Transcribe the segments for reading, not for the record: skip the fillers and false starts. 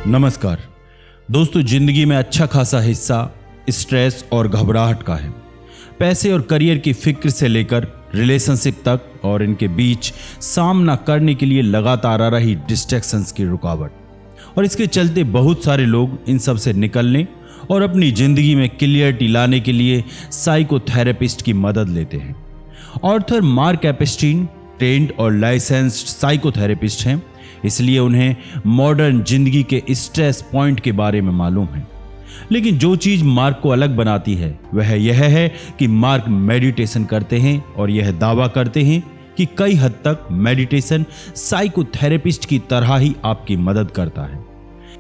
नमस्कार दोस्तों, जिंदगी में अच्छा खासा हिस्सा स्ट्रेस और घबराहट का है। पैसे और करियर की फिक्र से लेकर रिलेशनशिप तक और इनके बीच सामना करने के लिए लगातार आ रही डिस्ट्रैक्शंस की रुकावट, और इसके चलते बहुत सारे लोग इन सब से निकलने और अपनी जिंदगी में क्लियरिटी लाने के लिए साइकोथेरेपिस्ट की मदद लेते हैं। ऑर्थर मार्क एपस्टीन ट्रेंड और लाइसेंस्ड साइकोथेरेपिस्ट हैं, इसलिए उन्हें मॉडर्न जिंदगी के स्ट्रेस पॉइंट के बारे में मालूम है। लेकिन जो चीज मार्क को अलग बनाती है वह यह है कि मार्क मेडिटेशन करते हैं और यह दावा करते हैं कि कई हद तक मेडिटेशन साइकोथेरेपिस्ट की तरह ही आपकी मदद करता है।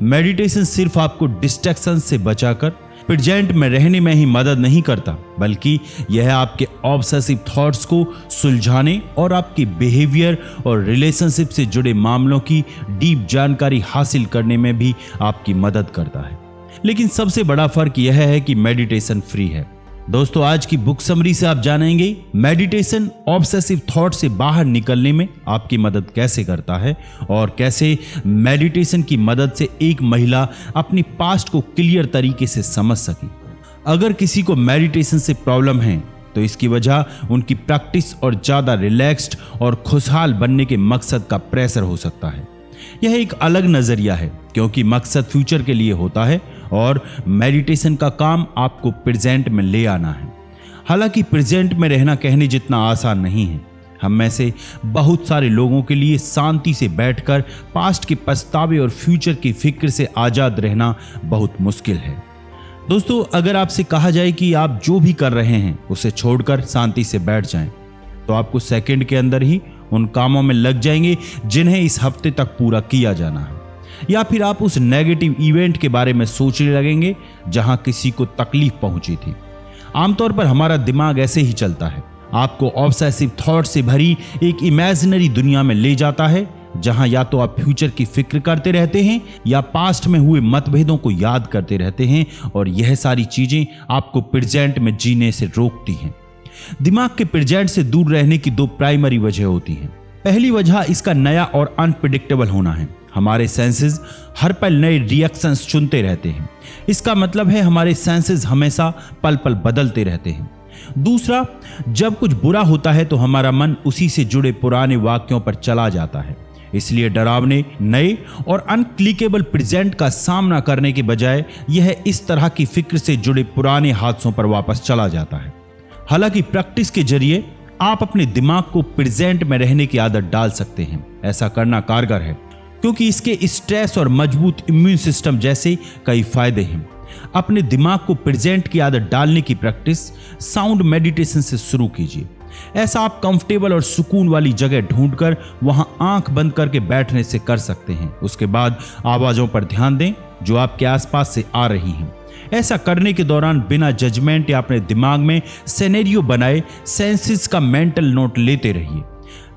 मेडिटेशन सिर्फ आपको डिस्ट्रैक्शन से बचाकर प्रेजेंट में रहने में ही मदद नहीं करता, बल्कि यह आपके ऑब्सेसिव थॉट्स को सुलझाने और आपके बिहेवियर और रिलेशनशिप से जुड़े मामलों की डीप जानकारी हासिल करने में भी आपकी मदद करता है। लेकिन सबसे बड़ा फर्क यह है कि मेडिटेशन फ्री है। दोस्तों, आज की बुक समरी से आप जानेंगे मेडिटेशन ऑब्सेसिव थॉट से बाहर निकलने में आपकी मदद कैसे करता है और कैसे मेडिटेशन की मदद से एक महिला अपनी पास्ट को क्लियर तरीके से समझ सकी। अगर किसी को मेडिटेशन से प्रॉब्लम है तो इसकी वजह उनकी प्रैक्टिस और ज्यादा रिलैक्स्ड और खुशहाल बनने के मकसद का प्रेशर हो सकता है। यह एक अलग नजरिया है, क्योंकि मकसद फ्यूचर के लिए होता है और मेडिटेशन का काम आपको प्रेजेंट में ले आना है। हालांकि प्रेजेंट में रहना कहने जितना आसान नहीं है। हम में से बहुत सारे लोगों के लिए शांति से बैठकर पास्ट के पछतावे और फ्यूचर की फिक्र से आजाद रहना बहुत मुश्किल है। दोस्तों, अगर आपसे कहा जाए कि आप जो भी कर रहे हैं उसे छोड़कर शांति से बैठ जाएं, तो आपको सेकंड के अंदर ही उन कामों में लग जाएंगे जिन्हें इस हफ्ते तक पूरा किया जाना है, या फिर आप उस नेगेटिव इवेंट के बारे में सोचने लगेंगे जहां किसी को तकलीफ पहुंची थी। आमतौर पर हमारा दिमाग ऐसे ही चलता है, आपको ऑब्सेसिव थॉट से भरी एक इमेजिनरी दुनिया में ले जाता है जहां या तो आप फ्यूचर की फिक्र करते रहते हैं या पास्ट में हुए मतभेदों को याद करते रहते हैं, और यह सारी चीजें आपको प्रेजेंट में जीने से रोकती हैं। दिमाग के प्रेजेंट से दूर रहने की दो प्राइमरी वजह होती हैं। पहली वजह इसका नया और अनप्रेडिक्टेबल होना है। हमारे सेंसेस हर पल नए रिएक्शंस चुनते रहते हैं। इसका मतलब है हमारे सेंसेस हमेशा पल पल बदलते रहते हैं। दूसरा, जब कुछ बुरा होता है तो हमारा मन उसी से जुड़े पुराने वाक्यों पर चला जाता है। इसलिए डरावने नए और अनक्लिकेबल प्रेजेंट का सामना करने के बजाय यह इस तरह की फिक्र से जुड़े पुराने हादसों पर वापस चला जाता है। हालांकि प्रैक्टिस के जरिए आप अपने दिमाग को प्रेजेंट में रहने की आदत डाल सकते हैं। ऐसा करना कारगर है, क्योंकि इसके स्ट्रेस और मजबूत इम्यून सिस्टम जैसे कई फायदे हैं। अपने दिमाग को प्रेजेंट की आदत डालने की प्रैक्टिस साउंड मेडिटेशन से शुरू कीजिए। ऐसा आप कंफर्टेबल और सुकून वाली जगह ढूंढकर वहां आंख बंद करके बैठने से कर सकते हैं। उसके बाद आवाजों पर ध्यान दें जो आपके आसपास से आ रही हैं। ऐसा करने के दौरान बिना जजमेंट या अपने दिमाग में सिनेरियो बनाए सेंसेस का मेंटल नोट लेते रहिए।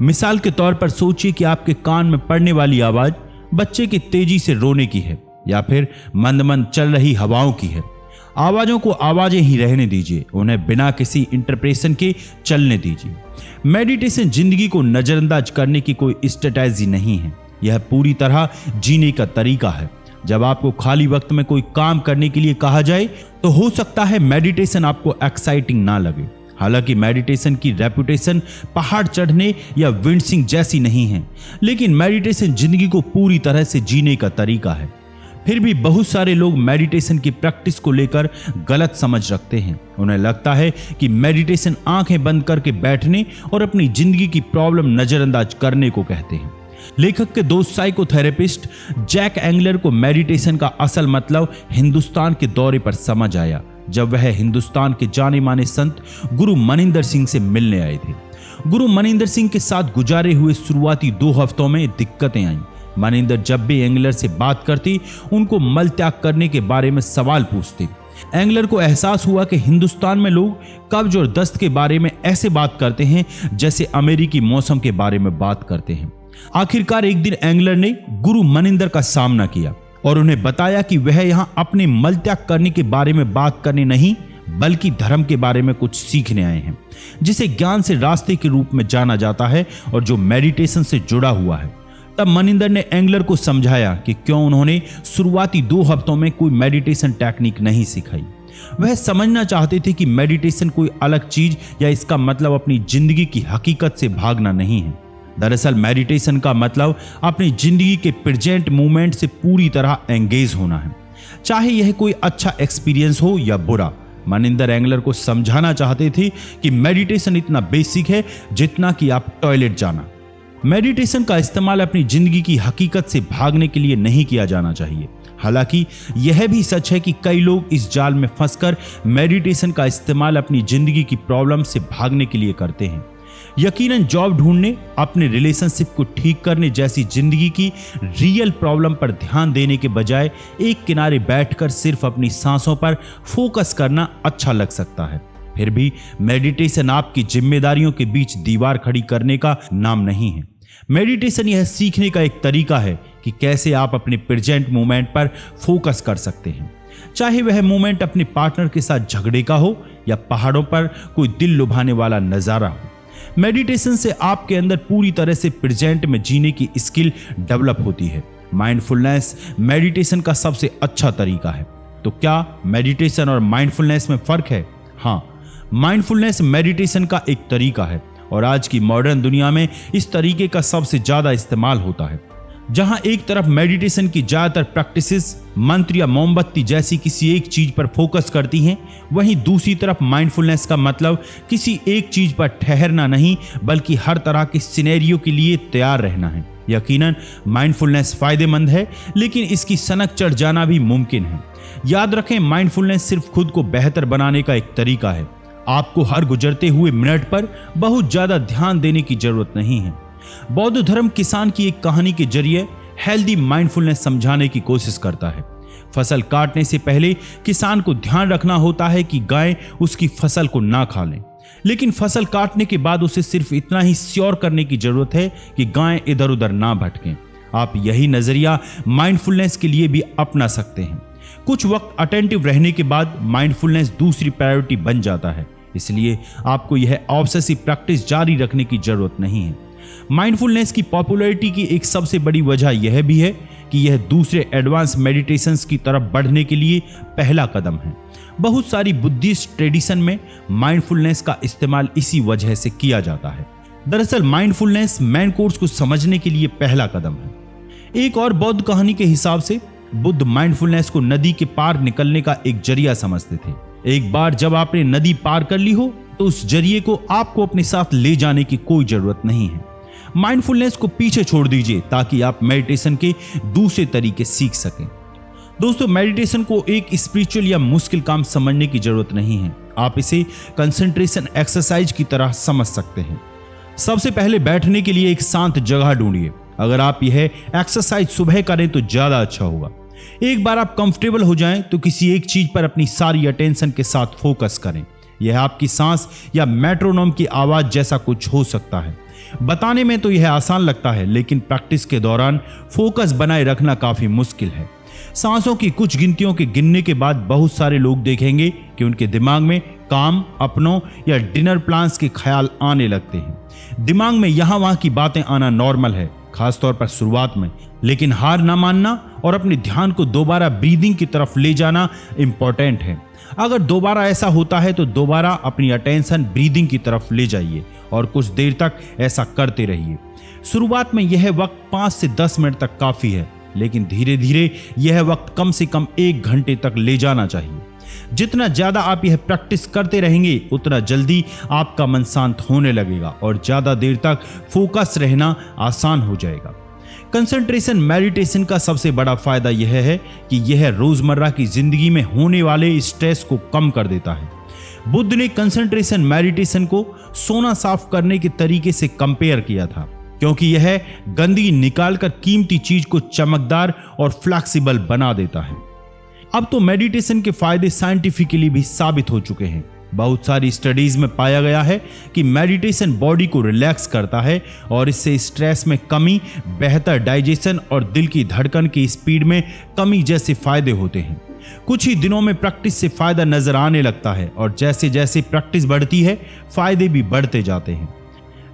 मिसाल के तौर पर सोचिए कि आपके कान में पड़ने वाली आवाज बच्चे के तेजी से रोने की है या फिर मंद मंद चल रही हवाओं की है। आवाजों को आवाजें ही रहने दीजिए, उन्हें बिना किसी इंटरप्रेशन के चलने दीजिए। मेडिटेशन जिंदगी को नजरअंदाज करने की कोई स्ट्रेटजी नहीं है, यह पूरी तरह जीने का तरीका है। जब आपको खाली वक्त में कोई काम करने के लिए कहा जाए तो हो सकता है मेडिटेशन आपको एक्साइटिंग ना लगे। हालांकि मेडिटेशन की रेपुटेशन पहाड़ चढ़ने या विंडसिंग जैसी नहीं है, लेकिन मेडिटेशन जिंदगी को पूरी तरह से जीने का तरीका है। फिर भी बहुत सारे लोग मेडिटेशन की प्रैक्टिस को लेकर गलत समझ रखते हैं। उन्हें लगता है कि मेडिटेशन आंखें बंद करके बैठने और अपनी जिंदगी की प्रॉब्लम नजरअंदाज करने को कहते हैं। लेखक के दोस्त साइकोथेरेपिस्ट जैक एंगलर को मेडिटेशन का असल मतलब हिंदुस्तान के दौरे पर समझ आया, जब वह हिंदुस्तान के जाने माने संत गुरु मनिंदर सिंह से मिलने आए थे। गुरु मनिंदर सिंह के साथ गुजारे हुए शुरुआती 2 हफ्तों में दिक्कतें आईं। मनिंदर जब भी एंगलर से बात करती उनको मल त्याग करने के बारे में सवाल पूछती। एंगलर को एहसास हुआ कि हिंदुस्तान में लोग कब्ज और दस्त के बारे में ऐसे बात करते हैं जैसे अमेरिकी मौसम के बारे में बात करते हैं। आखिरकार एक दिन एंगलर ने गुरु मनिंदर का सामना किया और उन्हें बताया कि वह यहाँ अपने मल त्याग करने के बारे में बात करने नहीं बल्कि धर्म के बारे में कुछ सीखने आए हैं, जिसे ज्ञान से रास्ते के रूप में जाना जाता है और जो मेडिटेशन से जुड़ा हुआ है। तब मनिंदर ने एंगलर को समझाया कि क्यों उन्होंने शुरुआती 2 हफ्तों में कोई मेडिटेशन टेक्निक नहीं सिखाई। वह समझना चाहते थे कि मेडिटेशन कोई अलग चीज या इसका मतलब अपनी जिंदगी की हकीकत से भागना नहीं है। दरअसल मेडिटेशन का मतलब अपनी जिंदगी के प्रेजेंट मोमेंट से पूरी तरह एंगेज होना है, चाहे यह कोई अच्छा एक्सपीरियंस हो या बुरा। मनिंदर एंगलर को समझाना चाहते थे कि मेडिटेशन इतना बेसिक है जितना कि आप टॉयलेट जाना। मेडिटेशन का इस्तेमाल अपनी जिंदगी की हकीकत से भागने के लिए नहीं किया जाना चाहिए। हालांकि यह भी सच है कि कई लोग इस जाल में फंसकर मेडिटेशन का इस्तेमाल अपनी जिंदगी की प्रॉब्लम से भागने के लिए करते हैं। यकीनन जॉब ढूंढने, अपने रिलेशनशिप को ठीक करने जैसी जिंदगी की रियल प्रॉब्लम पर ध्यान देने के बजाय एक किनारे बैठकर सिर्फ अपनी सांसों पर फोकस करना अच्छा लग सकता है। फिर भी मेडिटेशन आपकी जिम्मेदारियों के बीच दीवार खड़ी करने का नाम नहीं है। मेडिटेशन यह सीखने का एक तरीका है कि कैसे आप अपने प्रेजेंट मोमेंट पर फोकस कर सकते हैं, चाहे वह मोमेंट अपने पार्टनर के साथ झगड़े का हो या पहाड़ों पर कोई दिल लुभाने वाला नजारा हो। मेडिटेशन से आपके अंदर पूरी तरह से प्रेजेंट में जीने की स्किल डेवलप होती है। माइंडफुलनेस मेडिटेशन का सबसे अच्छा तरीका है। तो क्या मेडिटेशन और माइंडफुलनेस में फर्क है? हाँ, माइंडफुलनेस मेडिटेशन का एक तरीका है और आज की मॉडर्न दुनिया में इस तरीके का सबसे ज्यादा इस्तेमाल होता है। जहां एक तरफ मेडिटेशन की ज्यादातर प्रैक्टिसेस मंत्र या मोमबत्ती जैसी किसी एक चीज पर फोकस करती हैं, वहीं दूसरी तरफ माइंडफुलनेस का मतलब किसी एक चीज पर ठहरना नहीं बल्कि हर तरह के सिनेरियो के लिए तैयार रहना है। यकीनन माइंडफुलनेस फायदेमंद है, लेकिन इसकी सनक चढ़ जाना भी मुमकिन है। याद रखें, माइंडफुलनेस सिर्फ खुद को बेहतर बनाने का एक तरीका है। आपको हर गुजरते हुए मिनट पर बहुत ज्यादा ध्यान देने की जरूरत नहीं है। बौद्ध धर्म किसान की एक कहानी के जरिए हेल्दी माइंडफुलनेस समझाने की कोशिश करता है। फसल काटने से पहले किसान को ध्यान रखना होता है कि गाय उसकी फसल को ना खा लें, लेकिन फसल काटने के बाद उसे सिर्फ इतना ही श्योर करने की जरूरत है कि गाय इधर उधर ना भटकें। आप यही नजरिया माइंडफुलनेस के लिए भी अपना सकते हैं। कुछ वक्त अटेंटिव रहने के बाद माइंडफुलनेस दूसरी प्रायोरिटी बन जाता है, इसलिए आपको यह ऑब्सेसिव प्रैक्टिस जारी रखने की जरूरत नहीं है। माइंडफुलनेस की पॉपुलैरिटी की एक सबसे बड़ी वजह यह भी है कि यह दूसरे एडवांस मेडिटेशंस की तरफ बढ़ने के लिए पहला कदम है। बहुत सारी बुद्धिस्ट ट्रेडिशन में माइंडफुलनेस का इस्तेमाल इसी वजह से किया जाता है। दरअसल माइंडफुलनेस मेन कोर्स को समझने के लिए पहला कदम है। एक और बौद्ध कहानी के हिसाब से बुद्ध माइंडफुलनेस को नदी के पार निकलने का एक जरिया समझते थे। एक बार जब आपने नदी पार कर ली हो तो उस जरिए को आपको अपने साथ ले जाने की कोई जरूरत नहीं है। माइंडफुलनेस को पीछे छोड़ दीजिए ताकि आप मेडिटेशन के दूसरे तरीके सीख सकें। दोस्तों, मेडिटेशन को एक स्पिरिचुअल या मुश्किल काम समझने की जरूरत नहीं है। आप इसे कंसंट्रेशन एक्सरसाइज की तरह समझ सकते हैं। सबसे पहले बैठने के लिए एक शांत जगह ढूंढिए। अगर आप यह एक्सरसाइज सुबह करें तो ज्यादा अच्छा होगा। एक बार आप कंफर्टेबल हो जाएं तो किसी एक चीज पर अपनी सारी अटेंशन के साथ फोकस करें। यह आपकी सांस या मेट्रोनोम की आवाज जैसा कुछ हो सकता है। बताने में तो यह आसान लगता है, लेकिन प्रैक्टिस के दौरान फोकस बनाए रखना काफी मुश्किल है। सांसों की कुछ गिनतियों के गिनने के बाद बहुत सारे लोग देखेंगे कि उनके दिमाग में काम, अपनों या डिनर प्लान्स के ख्याल आने लगते हैं। दिमाग में यहां वहां की बातें आना नॉर्मल है, खासतौर पर शुरुआत में, लेकिन हार ना मानना और अपने ध्यान को दोबारा ब्रीदिंग की तरफ ले जाना इंपॉर्टेंट है। अगर दोबारा ऐसा होता है तो दोबारा अपनी अटेंशन ब्रीदिंग की तरफ ले जाइए और कुछ देर तक ऐसा करते रहिए। शुरुआत में यह वक्त 5 से 10 मिनट तक काफी है, लेकिन धीरे धीरे यह वक्त कम से कम 1 घंटे तक ले जाना चाहिए। जितना ज्यादा आप यह प्रैक्टिस करते रहेंगे उतना जल्दी आपका मन शांत होने लगेगा और ज्यादा देर तक फोकस रहना आसान हो जाएगा। कंसंट्रेशन मेडिटेशन का सबसे बड़ा फायदा यह है कि यह रोजमर्रा की जिंदगी में होने वाले स्ट्रेस को कम कर देता है। बुद्ध ने कंसंट्रेशन मेडिटेशन को सोना साफ करने के तरीके से कंपेयर किया था, क्योंकि यह गंदगी निकालकर कीमती चीज को चमकदार और फ्लेक्सिबल बना देता है। अब तो मेडिटेशन के फायदे साइंटिफिकली भी साबित हो चुके हैं। बहुत सारी स्टडीज में पाया गया है कि मेडिटेशन बॉडी को रिलैक्स करता है और इससे स्ट्रेस में कमी, बेहतर डाइजेशन और दिल की धड़कन की स्पीड में कमी जैसे फायदे होते हैं। कुछ ही दिनों में प्रैक्टिस से फायदा नजर आने लगता है और जैसे जैसे प्रैक्टिस बढ़ती है फायदे भी बढ़ते जाते हैं।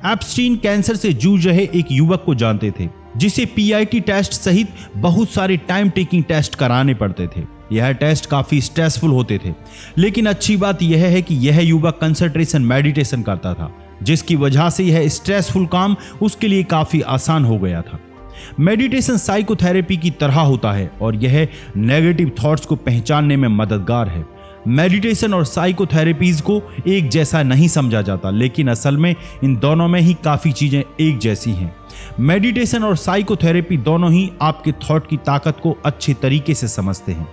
एप्स्टीन कैंसर से जूझ रहे एक युवक को जानते थे। जिसे पीआईटी टेस्ट सहित बहुत सारे टाइम टेकिंग टेस्ट कराने पड़ते थे। यह टेस्ट काफी स्ट्रेसफुल होते थे, लेकिन अच्छी बात यह है कि यह युवक कंसंट्रेशन मेडिटेशन करता था, जिसकी वजह से यह स्ट्रेसफुल काम उसके लिए काफी आसान हो गया था। मेडिटेशन साइकोथेरेपी की तरह होता है और यह नेगेटिव थॉट्स को पहचानने में मददगार है। मेडिटेशन और साइकोथेरेपीज को एक जैसा नहीं समझा जाता, लेकिन असल में इन दोनों में ही काफी चीजें एक जैसी हैं। मेडिटेशन और साइकोथेरेपी दोनों ही आपके थॉट की ताकत को अच्छे तरीके से समझते हैं।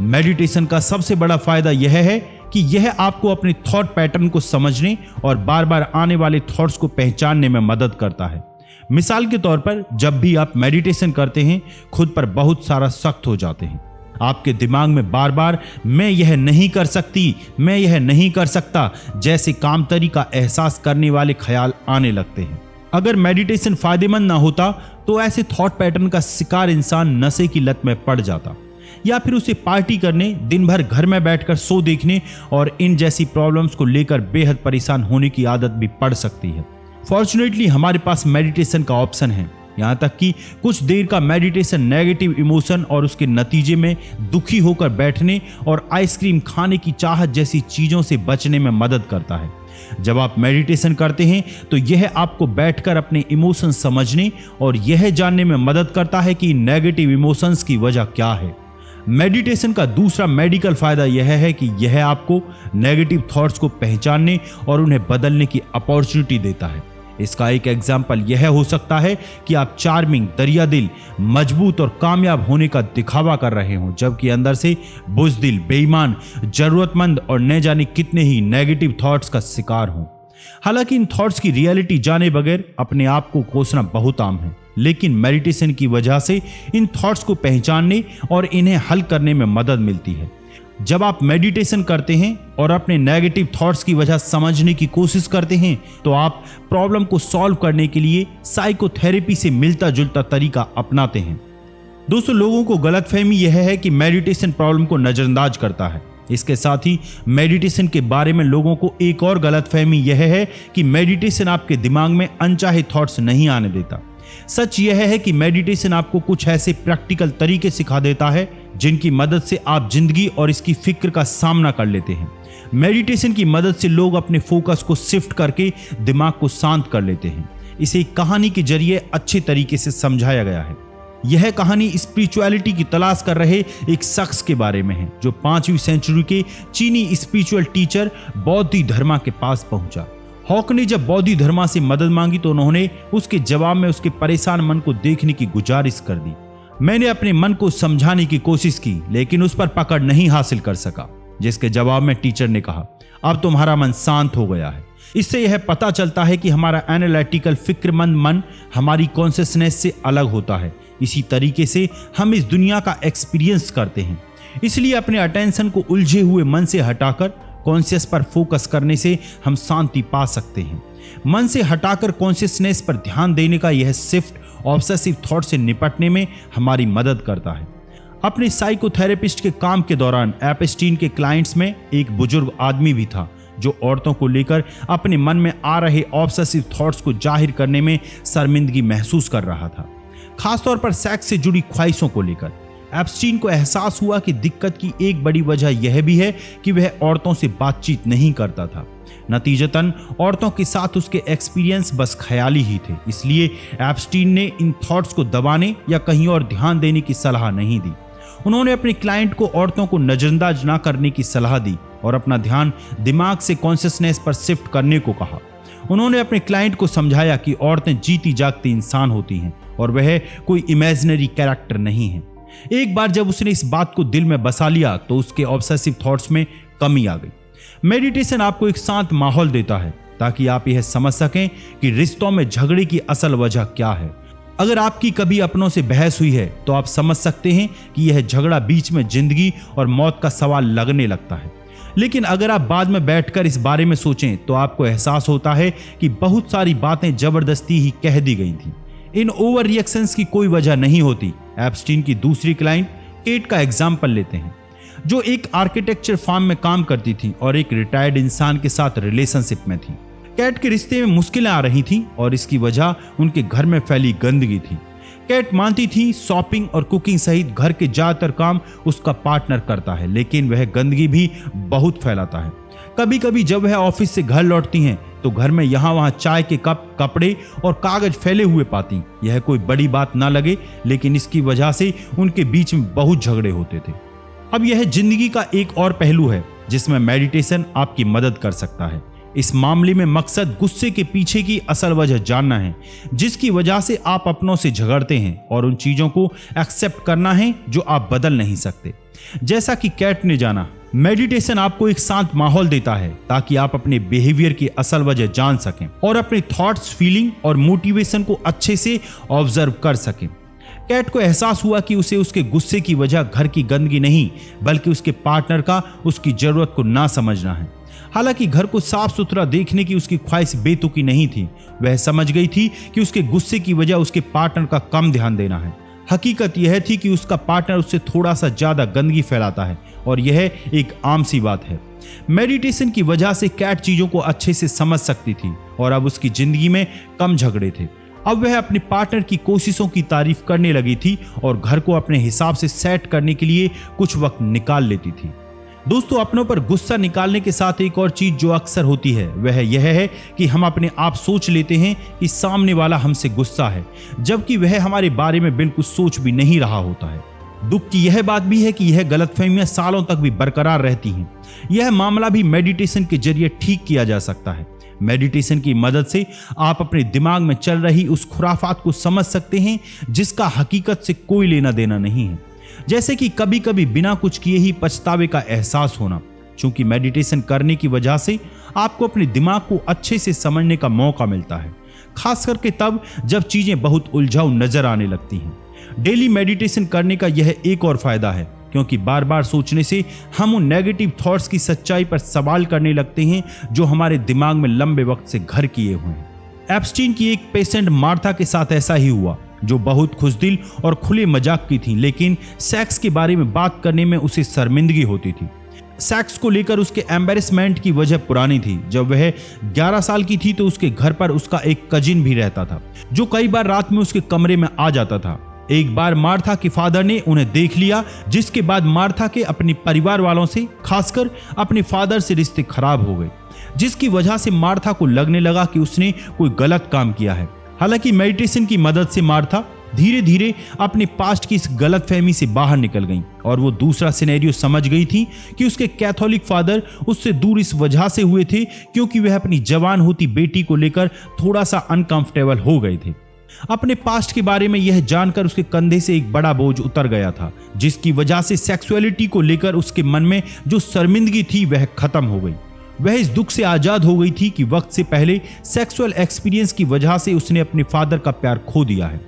मेडिटेशन का सबसे बड़ा फायदा यह है कि यह आपको अपने थॉट पैटर्न को समझने और बार बार आने वाले थॉट्स को पहचानने में मदद करता है। मिसाल के तौर पर, जब भी आप मेडिटेशन करते हैं, खुद पर बहुत सारा सख्त हो जाते हैं। आपके दिमाग में बार बार मैं यह नहीं कर सकती, मैं यह नहीं कर सकता जैसे कामतरी का एहसास करने वाले ख्याल आने लगते हैं। अगर मेडिटेशन फायदेमंद ना होता तो ऐसे थॉट पैटर्न का शिकार इंसान नशे की लत में पड़ जाता, या फिर उसे पार्टी करने, दिन भर घर में बैठकर शो देखने और इन जैसी प्रॉब्लम्स को लेकर बेहद परेशान होने की आदत भी पड़ सकती है। फॉर्चुनेटली हमारे पास मेडिटेशन का ऑप्शन है, यहाँ तक कि कुछ देर का मेडिटेशन नेगेटिव इमोशन और उसके नतीजे में दुखी होकर बैठने और आइसक्रीम खाने की चाहत जैसी चीजों से बचने में मदद करता है। जब आप मेडिटेशन करते हैं तो यह आपको बैठकर अपने इमोशन समझने और यह जानने में मदद करता है कि नेगेटिव इमोशंस की वजह क्या है। मेडिटेशन का दूसरा मेडिकल फायदा यह है कि यह आपको नेगेटिव थॉट्स को पहचानने और उन्हें बदलने की अपॉर्चुनिटी देता है। इसका एक एग्जाम्पल यह हो सकता है कि आप चार्मिंग, दरियादिल, मजबूत और कामयाब होने का दिखावा कर रहे हों, जबकि अंदर से बुज़दिल, बेईमान, जरूरतमंद और न जाने कितने ही नेगेटिव थॉट्स का शिकार हों। हालांकि इन थॉट्स की रियलिटी जाने बगैर अपने आप को कोसना बहुत आम है, लेकिन मेडिटेशन की वजह से इन थॉट्स को पहचानने और इन्हें हल करने में मदद मिलती है। जब आप मेडिटेशन करते हैं और अपने नेगेटिव थॉट्स की वजह समझने की कोशिश करते हैं, तो आप प्रॉब्लम को सॉल्व करने के लिए साइकोथेरेपी से मिलता जुलता तरीका अपनाते हैं। दोस्तों, लोगों को गलतफहमी यह है कि मेडिटेशन प्रॉब्लम को नजरअंदाज करता है। इसके साथ ही मेडिटेशन के बारे में लोगों को एक और गलतफहमी यह है कि मेडिटेशन आपके दिमाग में अनचाहे थॉट्स नहीं आने देता। सच यह है कि मेडिटेशन आपको कुछ ऐसे प्रैक्टिकल तरीके सिखा देता है जिनकी मदद से आप जिंदगी और इसकी फिक्र का सामना कर लेते हैं। मेडिटेशन की मदद से लोग अपने फोकस को शिफ्ट करके दिमाग को शांत कर लेते हैं। इसे एक कहानी के जरिए अच्छे तरीके से समझाया गया है। यह कहानी स्पिरिचुअलिटी की तलाश कर रहे एक शख्स के बारे में है, जो 5वीं सेंचुरी के चीनी स्पिरिचुअल टीचर बौद्धि धर्मा के पास पहुंचा। हॉक ने जब बौद्धि धर्मा से मदद मांगी तो उन्होंने उसके जवाब में उसके परेशान मन को देखने की गुजारिश कर दी। मैंने अपने मन को समझाने की कोशिश की, लेकिन उस पर पकड़ नहीं हासिल कर सका। जिसके जवाब में टीचर ने कहा, अब तुम्हारा मन शांत हो गया है। इससे यह पता चलता है कि हमारा एनालिटिकल फिक्रमंद मन हमारी कॉन्शियसनेस से अलग होता है। इसी तरीके से हम इस दुनिया का एक्सपीरियंस करते हैं। इसलिए अपने अटेंशन को उलझे हुए मन से हटाकर कॉन्शियस पर फोकस करने से हम शांति पा सकते हैं। मन से हटाकर कॉन्शियसनेस पर ध्यान देने का यह शिफ्ट ऑब्सेसिव थॉट से निपटने में हमारी मदद करता है। अपने साइकोथेरेपिस्ट के काम के दौरान एपस्टीन के क्लाइंट्स में एक बुजुर्ग आदमी भी था, जो औरतों को लेकर अपने मन में आ रहे ऑब्सेसिव थॉट्स को जाहिर करने में शर्मिंदगी महसूस कर रहा था, खासतौर पर सेक्स से जुड़ी ख्वाहिशों को लेकर। एप्स्टीन को एहसास हुआ कि दिक्कत की एक बड़ी वजह यह भी है कि वह औरतों से बातचीत नहीं करता था। नतीजतन औरतों के साथ उसके एक्सपीरियंस बस ख्याली ही थे। इसलिए एप्स्टीन ने इन थॉट्स को दबाने या कहीं और ध्यान देने की सलाह नहीं दी। उन्होंने अपने क्लाइंट को औरतों को नजरअंदाज ना करने की सलाह दी और अपना ध्यान दिमाग से कॉन्शियसनेस पर शिफ्ट करने को कहा। उन्होंने अपने क्लाइंट को समझाया कि औरतें जीती जागती इंसान होती हैं और वह कोई इमेजिनरी कैरेक्टर नहीं है। एक बार जब उसने इस बात को दिल में बसा लिया तो उसके ऑब्सेसिव थॉट्स में कमी आ गई। मेडिटेशन आपको एक शांत माहौल देता है ताकि आप यह समझ सकें कि रिश्तों में झगड़े की असल वजह क्या है। अगर आपकी कभी अपनों से बहस हुई है तो आप समझ सकते हैं कि यह झगड़ा बीच में जिंदगी और मौत का सवाल लगने लगता है। लेकिन अगर आप बाद में बैठकर इस बारे में सोचें तो आपको एहसास होता है कि बहुत सारी बातें जबरदस्ती ही कह दी गई थी। इन ओवर रिएक्शंस की कोई वजह नहीं होती। एप्स्टीन की दूसरी क्लाइंट केट का एग्जाम्पल लेते हैं, जो एक आर्किटेक्चर फर्म में काम करती थी और एक रिटायर्ड इंसान के साथ रिलेशनशिप में थी। कैट के रिश्ते में मुश्किलें आ रही थीं और इसकी वजह उनके घर में फैली गंदगी थी। कैट मानती थी शॉपिंग और कुकिंग सहित घर के ज्यादातर काम उसका पार्टनर करता है, लेकिन वह गंदगी भी बहुत फैलाता है। कभी कभी जब वह ऑफिस से घर लौटती हैं तो घर में यहाँ वहाँ चाय के कप, कपड़े और कागज फैले हुए पाती। यह कोई बड़ी बात ना लगे, लेकिन इसकी वजह से उनके बीच में बहुत झगड़े होते थे। अब यह जिंदगी का एक और पहलू है जिसमें मेडिटेशन आपकी मदद कर सकता है। इस मामले में मकसद गुस्से के पीछे की असल वजह जानना है, जिसकी वजह से आप अपनों से झगड़ते हैं, और उन चीजों को एक्सेप्ट करना है जो आप बदल नहीं सकते। जैसा कि कैट ने जाना, मेडिटेशन आपको एक शांत माहौल देता है ताकि आप अपने बिहेवियर की असल वजह जान सकें और अपने थॉट्स, फीलिंग और मोटिवेशन को अच्छे से ऑब्जर्व कर सकें। कैट को एहसास हुआ कि उसे उसके गुस्से की वजह घर की गंदगी नहीं, बल्कि उसके पार्टनर का उसकी जरूरत को ना समझना है। हालांकि घर को साफ सुथरा देखने की उसकी ख्वाहिश बेतुकी नहीं थी, वह समझ गई थी कि उसके गुस्से की वजह उसके पार्टनर का कम ध्यान देना है। हकीकत यह थी कि उसका पार्टनर उससे थोड़ा सा ज्यादा गंदगी फैलाता है, और यह एक आम सी बात है। मेडिटेशन की वजह से कैट चीजों को अच्छे से समझ सकती थी और अब उसकी जिंदगी में कम झगड़े थे। अब वह अपने पार्टनर की कोशिशों की तारीफ करने लगी थी और घर को अपने हिसाब से सेट करने के लिए कुछ वक्त निकाल लेती थी। दोस्तों, अपनों पर गुस्सा निकालने के साथ एक और चीज जो अक्सर होती है वह यह है कि हम अपने आप सोच लेते हैं कि सामने वाला हमसे गुस्सा है, जबकि वह हमारे बारे में बिल्कुल सोच भी नहीं रहा होता है। दुख की यह बात भी है कि यह गलतफहमियां सालों तक भी बरकरार रहती हैं। यह मामला भी मेडिटेशन के जरिए ठीक किया जा सकता है। मेडिटेशन की मदद से आप अपने दिमाग में चल रही उस खुराफात को समझ सकते हैं जिसका हकीकत से कोई लेना देना नहीं है। जैसे कि कभी कभी बिना कुछ किए ही पछतावे का एहसास होना। क्योंकि मेडिटेशन करने की वजह से आपको अपने दिमाग को अच्छे से समझने का मौका मिलता है, खास करके तब जब चीजें बहुत उलझाऊ नजर आने लगती हैं। डेली मेडिटेशन करने का यह एक और फायदा है, क्योंकि बार बार सोचने से हम उन नेगेटिव थॉट्स की सच्चाई पर सवाल करने लगते हैं जो हमारे दिमाग में लंबे वक्त से घर किए हुए हैं। एप्स्टीन की एक पेशेंट मार्था के साथ ऐसा ही हुआ, जो बहुत खुशदिल और खुले मजाक की थी, लेकिन सेक्स के बारे में बात करने में उसे शर्मिंदगी होती थी। सेक्स को लेकर उसके एम्बेरसमेंट की वजह पुरानी थी। जब वह 11 साल की थी तो उसके घर पर उसका एक कजिन भी रहता था, जो कई बार रात में उसके कमरे में आ जाता था। एक बार मार्था के फादर ने उन्हें देख लिया, जिसके बाद मार्था के अपने परिवार वालों से, खासकर अपने फादर से रिश्ते खराब हो गए, जिसकी वजह से मार्था को लगने लगा कि उसने कोई गलत काम किया है। हालांकि मेडिटेशन की मदद से मार्था धीरे धीरे अपने पास्ट की इस गलतफहमी से बाहर निकल गई और वो दूसरा सिनेरियो समझ गई थी कि उसके कैथोलिक फादर उससे दूर इस वजह से हुए थे क्योंकि वह अपनी जवान होती बेटी को लेकर थोड़ा सा अनकंफर्टेबल हो गए थे। अपने पास्ट के बारे में यह जानकर उसके कंधे से एक बड़ा बोझ उतर गया था, जिसकी वजह से सेक्सुअलिटी को लेकर उसके मन में जो शर्मिंदगी थी वह खत्म हो गई। वह इस दुख से आजाद हो गई थी कि वक्त से पहले सेक्सुअल एक्सपीरियंस की वजह से उसने अपने फादर का प्यार खो दिया है।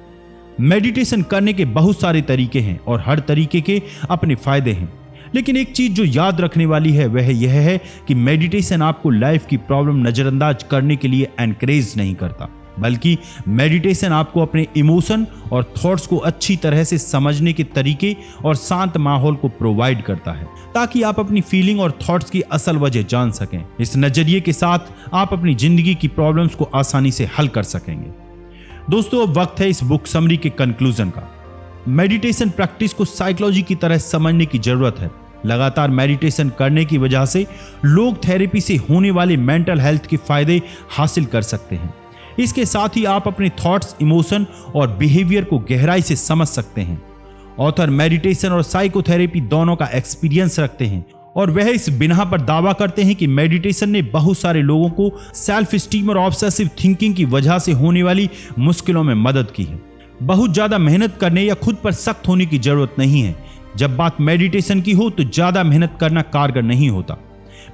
मेडिटेशन करने के बहुत सारे तरीके हैं और हर तरीके के अपने फायदे हैं, लेकिन एक चीज जो याद रखने वाली है वह यह है कि मेडिटेशन आपको लाइफ की प्रॉब्लम नजरअंदाज करने के लिए एनकरेज नहीं करता, बल्कि मेडिटेशन आपको अपने इमोशन और थॉट्स को अच्छी तरह से समझने के तरीके और शांत माहौल को प्रोवाइड करता है, ताकि आप अपनी फीलिंग और थॉट्स की असल वजह जान सकें। इस नजरिए के साथ आप अपनी जिंदगी की प्रॉब्लम्स को आसानी से हल कर सकेंगे। दोस्तों, अब वक्त है इस बुक समरी के कंक्लूजन का। मेडिटेशन प्रैक्टिस को साइकोलॉजी की तरह समझने की जरूरत है। लगातार मेडिटेशन करने की वजह से लोग थेरेपी से होने वाले मेंटल हेल्थ के फायदे हासिल कर सकते हैं। इसके साथ ही आप अपने थॉट्स, इमोशन और बिहेवियर को गहराई से समझ सकते हैं। ऑथर मेडिटेशन और साइकोथेरेपी दोनों का एक्सपीरियंस रखते हैं और वह इस बिना पर दावा करते हैं कि मेडिटेशन ने बहुत सारे लोगों को सेल्फ स्टीम और ऑब्सेसिव थिंकिंग की वजह से होने वाली मुश्किलों में मदद की है। बहुत ज्यादा मेहनत करने या खुद पर सख्त होने की जरूरत नहीं है। जब बात मेडिटेशन की हो तो ज्यादा मेहनत करना कारगर नहीं होता।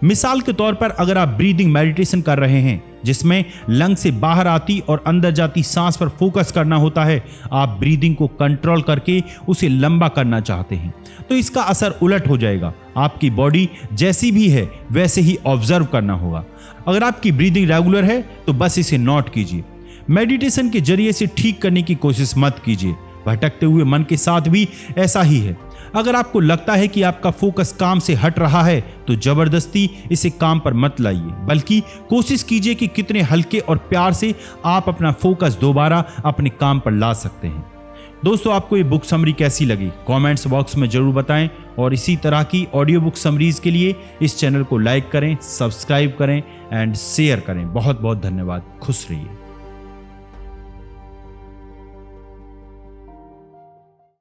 मिसाल के तौर पर अगर आप ब्रीदिंग मेडिटेशन कर रहे हैं, जिसमें लंग से बाहर आती और अंदर जाती सांस पर फोकस करना होता है, आप ब्रीदिंग को कंट्रोल करके उसे लंबा करना चाहते हैं, तो इसका असर उलट हो जाएगा। आपकी बॉडी जैसी भी है वैसे ही ऑब्जर्व करना होगा। अगर आपकी ब्रीदिंग रेगुलर है तो बस इसे नोट कीजिए। मेडिटेशन के जरिए से ठीक करने की कोशिश मत कीजिए। भटकते हुए मन के साथ भी ऐसा ही है। अगर आपको लगता है कि आपका फोकस काम से हट रहा है तो जबरदस्ती इसे काम पर मत लाइए, बल्कि कोशिश कीजिए कि कितने हल्के और प्यार से आप अपना फोकस दोबारा अपने काम पर ला सकते हैं। दोस्तों आपको ये बुक समरी कैसी लगी कमेंट्स बॉक्स में जरूर बताएं और इसी तरह की ऑडियो बुक समरीज के लिए इस चैनल को लाइक करें, सब्सक्राइब करें एंड शेयर करें। बहुत बहुत धन्यवाद। खुश रहिए।